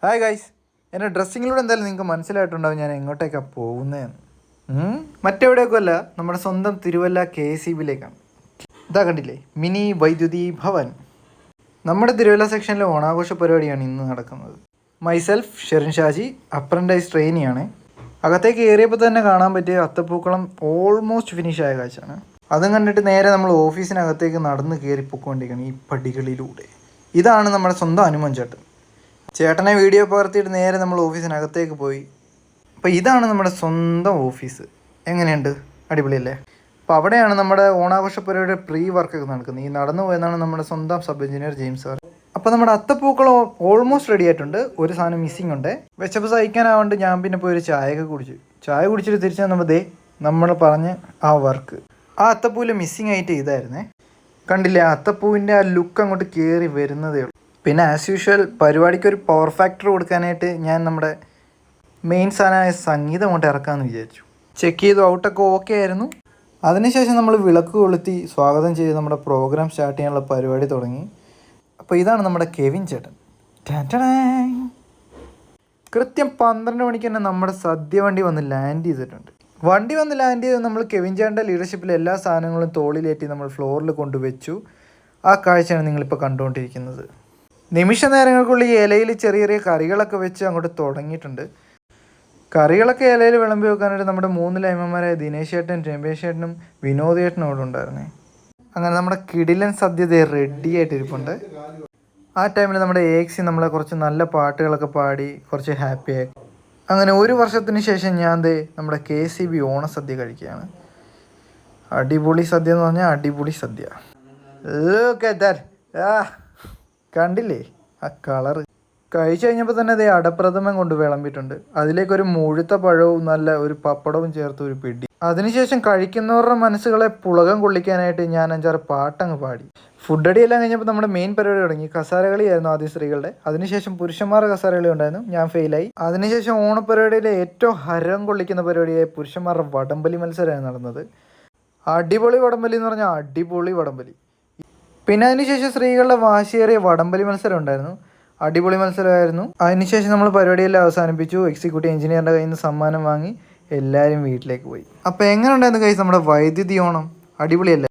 Hi guys, എൻ്റെ ഡ്രസ്സിങ്ങിലൂടെ എന്തായാലും നിങ്ങൾക്ക് മനസ്സിലായിട്ടുണ്ടാവും ഞാൻ എങ്ങോട്ടേക്കാണ് പോകുന്നതെന്ന്. മറ്റെവിടെയൊക്കെ അല്ല, നമ്മുടെ സ്വന്തം തിരുവല്ല KCBയിലേക്കാണ്. ഇതാ കണ്ടില്ലേ, മിനി വൈദ്യുതി ഭവൻ. നമ്മുടെ തിരുവല്ല സെക്ഷനിലെ ഓണാഘോഷ പരിപാടിയാണ് ഇന്ന് നടക്കുന്നത്. Myself Sherin Shaji, apprentice ട്രെയിനിയാണ്. അകത്തേക്ക് കയറിയപ്പോൾ തന്നെ കാണാൻ പറ്റിയ അത്തപ്പൂക്കളം ഓൾമോസ്റ്റ് ഫിനിഷ് ആയ കാഴ്ചയാണ്. അതും കണ്ടിട്ട് നേരെ നമ്മൾ ഓഫീസിനകത്തേക്ക് നടന്ന് കയറി പൊയ്ക്കൊണ്ടിരിക്കുകയാണ് ഈ പടികളിലൂടെ. ഇതാണ് നമ്മുടെ സ്വന്തം അനുമൻ ചേട്ടൻ. ചേട്ടനെ വീഡിയോ പകർത്തിയിട്ട് നേരെ നമ്മൾ ഓഫീസിനകത്തേക്ക് പോയി. അപ്പോൾ ഇതാണ് നമ്മുടെ സ്വന്തം ഓഫീസ്. എങ്ങനെയുണ്ട്? അടിപൊളിയല്ലേ? അപ്പോൾ അവിടെയാണ് നമ്മുടെ ഓണാഘോഷ പരിപാടിയുടെ പ്രീ വർക്കൊക്കെ നടക്കുന്നത്. ഈ നടന്നു പോയെന്നാണ് നമ്മുടെ സ്വന്തം സബ് എഞ്ചിനീയർ ജെയിംസ് സാർ. അപ്പോൾ നമ്മുടെ അത്തപ്പൂക്കൾ ഓൾമോസ്റ്റ് റെഡി ആയിട്ടുണ്ട്. ഒരു സാധനം മിസ്സിംഗ് ഉണ്ട്. വിശപ്പ് സഹിക്കാനാവാണ്ട് ഞാൻ പിന്നെ പോയി ഒരു ചായയൊക്കെ കുടിച്ചു. ചായ കുടിച്ചിട്ട് തിരിച്ച് വന്നപ്പോൾ നമ്മൾ പറഞ്ഞ് ആ വർക്ക്, ആ അത്തപ്പൂവിൽ മിസ്സിങ് ആയിട്ട് ഇതായിരുന്നേ. കണ്ടില്ലേ, ആ അത്തപ്പൂവിൻ്റെ ആ ലുക്ക് അങ്ങോട്ട് കയറി വരുന്നതേ ഉള്ളൂ. പിന്നെ ആസ് യൂഷ്വൽ പരിപാടിക്ക് ഒരു പവർ ഫാക്ടർ കൊടുക്കാനായിട്ട് ഞാൻ നമ്മുടെ മെയിൻ സാധനമായ സംഗീതം അങ്ങോട്ട് ഇറക്കാമെന്ന് വിചാരിച്ചു. ചെക്ക് ചെയ്തു, ഔട്ടൊക്കെ ഓക്കെ ആയിരുന്നു. അതിനുശേഷം നമ്മൾ വിളക്ക് കൊളുത്തി സ്വാഗതം ചെയ്ത് നമ്മുടെ പ്രോഗ്രാം സ്റ്റാർട്ട് ചെയ്യാനുള്ള പരിപാടി തുടങ്ങി. അപ്പോൾ ഇതാണ് നമ്മുടെ കെവിൻ ചേട്ടൻ. കൃത്യം 12 മണിക്ക് തന്നെ നമ്മുടെ സദ്യ വണ്ടി വന്ന് ലാൻഡ് ചെയ്തിട്ടുണ്ട്. വണ്ടി വന്ന് ലാൻഡ് ചെയ്ത് നമ്മൾ കെവിൻ ചേട്ടൻ്റെ ലീഡർഷിപ്പിൽ എല്ലാ സാധനങ്ങളും തോളിലേറ്റി നമ്മൾ ഫ്ലോറിൽ കൊണ്ടുവച്ചു. ആ കാഴ്ചയാണ് നിങ്ങളിപ്പോൾ കണ്ടുകൊണ്ടിരിക്കുന്നത്. നിമിഷ നേരങ്ങൾക്കുള്ളിൽ ഇലയിൽ ചെറിയ ചെറിയ കറികളൊക്കെ വെച്ച് അങ്ങോട്ട് തുടങ്ങിയിട്ടുണ്ട്. കറികളൊക്കെ ഇലയിൽ വിളമ്പി വെക്കാനായിട്ട് നമ്മുടെ 3 ലൈമന്മാരായ ദിനേശ് ചേട്ടനും രമേശ് ചേട്ടനും വിനോദ് ചേട്ടനും അവിടെ ഉണ്ടായിരുന്നേ. അങ്ങനെ നമ്മുടെ കിടിലൻ സദ്യത റെഡി ആയിട്ടിരിപ്പുണ്ട്. ആ ടൈമിൽ നമ്മുടെ AXC നമ്മളെ കുറച്ച് നല്ല പാട്ടുകളൊക്കെ പാടി കുറച്ച് ഹാപ്പിയായി. അങ്ങനെ 1 വർഷത്തിന് ശേഷം ഞാൻ നമ്മുടെ KCB ഓണസദ്യ കഴിക്കുകയാണ്. അടിപൊളി സദ്യ എന്ന് പറഞ്ഞാൽ അടിപൊളി സദ്യ. കണ്ടില്ലേ ആ കളറ്? കഴിച്ചു കഴിഞ്ഞപ്പോൾ തന്നെ അടപ്രഥമൻ കൊണ്ട് വിളമ്പിയിട്ടുണ്ട്. അതിലേക്കൊരു മുഴുത്ത പഴവും നല്ല ഒരു പപ്പടവും ചേർത്ത് ഒരു പിടി. അതിനുശേഷം കഴിക്കുന്നവരുടെ മനസ്സുകളെ പുളകം കൊള്ളിക്കാനായിട്ട് ഞാൻ 5-6 പാട്ടങ്ങ് പാടി. ഫുഡ് അടിയെല്ലാം കഴിഞ്ഞപ്പോൾ നമ്മുടെ മെയിൻ പരിപാടി തുടങ്ങി. കസാരകളിയായിരുന്നു ആദ്യം സ്ത്രീകളുടെ, അതിനുശേഷം പുരുഷന്മാരുടെ കസാരകളി ഉണ്ടായിരുന്നു. ഞാൻ ഫെയിലായി. അതിനുശേഷം ഓണപ്പരിപാടിയിലെ ഏറ്റവും ഹരം കൊള്ളിക്കുന്ന പരിപാടിയായ പുരുഷന്മാരുടെ വടംവലി മത്സരമാണ് നടന്നത്. അടിപൊളി വടംവലി എന്ന് പറഞ്ഞാൽ അടിപൊളി വടംവലി. പിന്നെ അതിനുശേഷം സ്ത്രീകളുടെ വാശിയേറിയ വടംവലി മത്സരം ഉണ്ടായിരുന്നു. അടിപൊളി മത്സരമായിരുന്നു. അതിനുശേഷം നമ്മൾ പരിപാടിയെല്ലാം അവസാനിപ്പിച്ചു. എക്സിക്യൂട്ടീവ് എഞ്ചിനീയറിൻ്റെ കയ്യിൽ നിന്ന് സമ്മാനം വാങ്ങി എല്ലാവരും വീട്ടിലേക്ക് പോയി. അപ്പോൾ എങ്ങനെ ഉണ്ടായിരുന്നു കൈസ് നമ്മുടെ വൈദ്യുതി ഓണം? അടിപൊളിയല്ലേ?